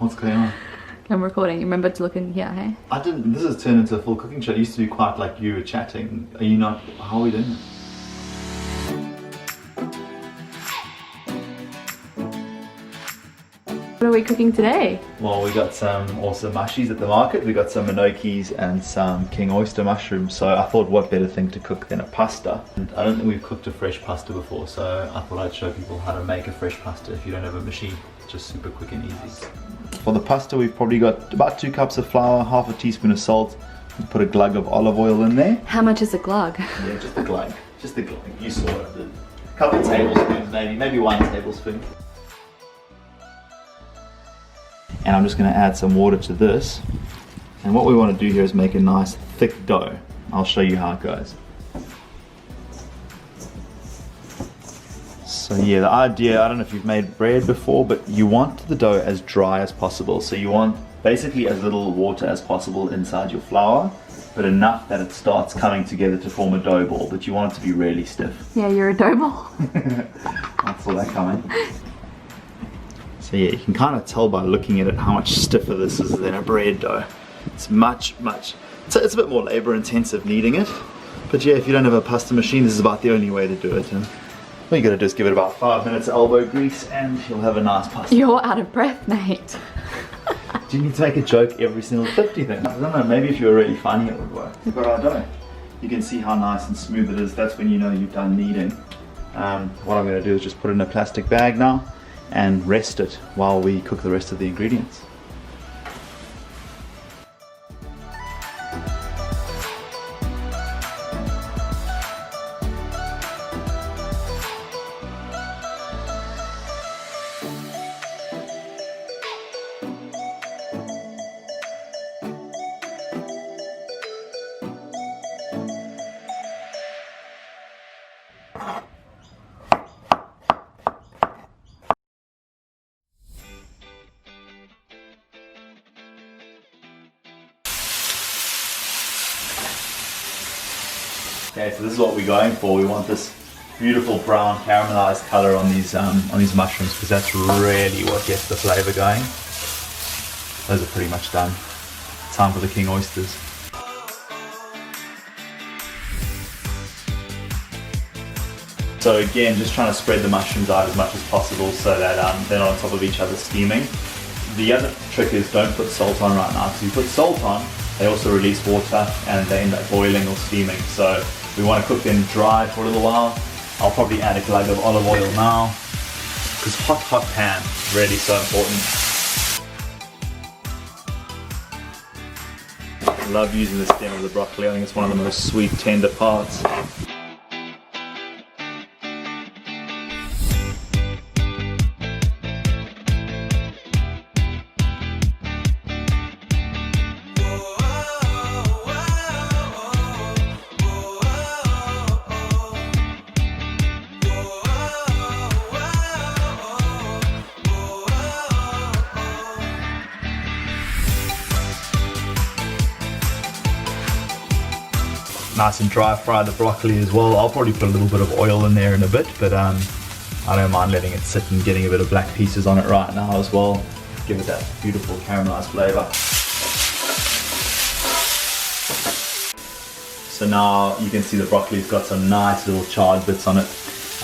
What's going on? I'm recording. Remember to look in here, hey? I didn't. This has turned into a full cooking show. It used to be quite like you were chatting. Are you not? How are we doing this? What are we cooking today? Well, we got some awesome mushies at the market. We got some Minokis and some king oyster mushrooms. So I thought, what better thing to cook than a pasta? And I don't think we've cooked a fresh pasta before, so I thought I'd show people how to make a fresh pasta if you don't have a machine. It's just super quick and easy. For the pasta, we've probably got about 2 cups of flour, half a teaspoon of salt. We put a glug of olive oil in there. How much is a glug? Yeah, just a glug. Just a glug. You saw what I did. A couple of tablespoons, maybe 1 tablespoon. And I'm just going to add some water to this. And what we want to do here is make a nice thick dough. I'll show you how it goes. So yeah, the idea, I don't know if you've made bread before, but you want the dough as dry as possible. So you want basically as little water as possible inside your flour, but enough that it starts coming together to form a dough ball, but you want it to be really stiff. Yeah, you're a dough ball. I saw that coming. So yeah, you can kind of tell by looking at it how much stiffer this is than a bread dough. It's it's a bit more labor intensive kneading it. But yeah, if you don't have a pasta machine, this is about the only way to do it. And all you gotta do is give it about 5 minutes of elbow grease and you'll have a nice pasta. You're out of breath, mate. Do you need to make a joke every single 50 thing? I don't know, maybe if you were really funny it would work. But I don't. You can see how nice and smooth it is. That's when you know you've done kneading. What I'm gonna do is just put it in a plastic bag now and rest it while we cook the rest of the ingredients. Okay, so this is what we're going for. We want this beautiful brown caramelized color on these mushrooms because that's really what gets the flavor going. Those are pretty much done. Time for the king oysters. So again, just trying to spread the mushrooms out as much as possible so that they're not on top of each other steaming. The other trick is don't put salt on right now. So you put salt on, they also release water and they end up boiling or steaming. So we want to cook them dry for a little while. I'll probably add a glug of olive oil now because hot pan, really so important. I love using the stem of the broccoli. I think it's one of the most sweet, tender parts. Nice and dry fry the broccoli as well. I'll probably put a little bit of oil in there in a bit, but I don't mind letting it sit and getting a bit of black pieces on it right now as well. Give it that beautiful caramelized flavor. So now you can see the broccoli's got some nice little charred bits on it,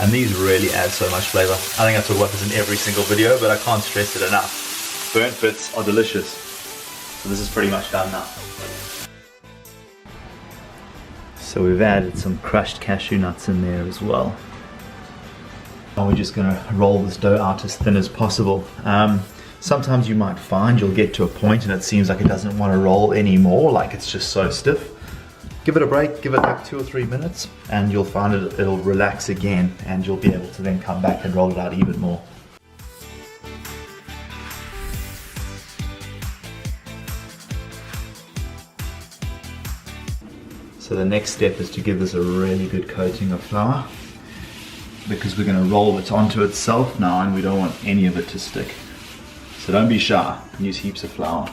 and these really add so much flavor. I think I talk about this in every single video, but I can't stress it enough. Burnt bits are delicious. So this is pretty much done now. So we've added some crushed cashew nuts in there as well. And we're just going to roll this dough out as thin as possible. Sometimes you might find you'll get to a point and it seems like it doesn't want to roll anymore, like it's just so stiff. Give it a break, give it like 2 or 3 minutes, and you'll find it'll relax again, and you'll be able to then come back and roll it out even more. So the next step is to give this a really good coating of flour, because we're going to roll it onto itself now and we don't want any of it to stick. So don't be shy, use heaps of flour.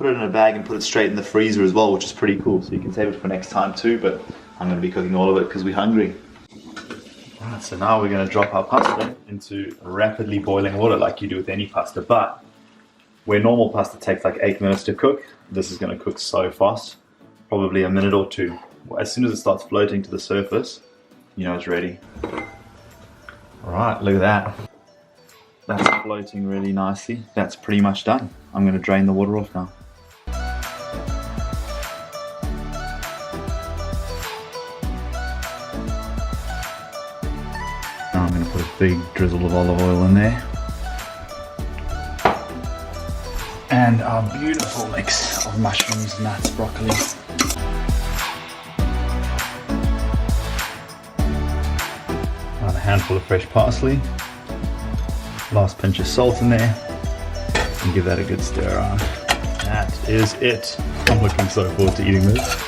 put it in a bag and put it straight in the freezer as well, which is pretty cool. So you can save it for next time too, but I'm going to be cooking all of it because we're hungry. Right, so now we're going to drop our pasta into rapidly boiling water like you do with any pasta, but where normal pasta takes like 8 minutes to cook, this is going to cook so fast, probably a minute or two. As soon as it starts floating to the surface, you know it's ready. Alright, look at that. That's floating really nicely. That's pretty much done. I'm going to drain the water off now. Now I'm going to put a big drizzle of olive oil in there. And our beautiful mix of mushrooms, nuts, broccoli. And a handful of fresh parsley. Last pinch of salt in there. And give that a good stir around. That is it. I'm looking so forward to eating this.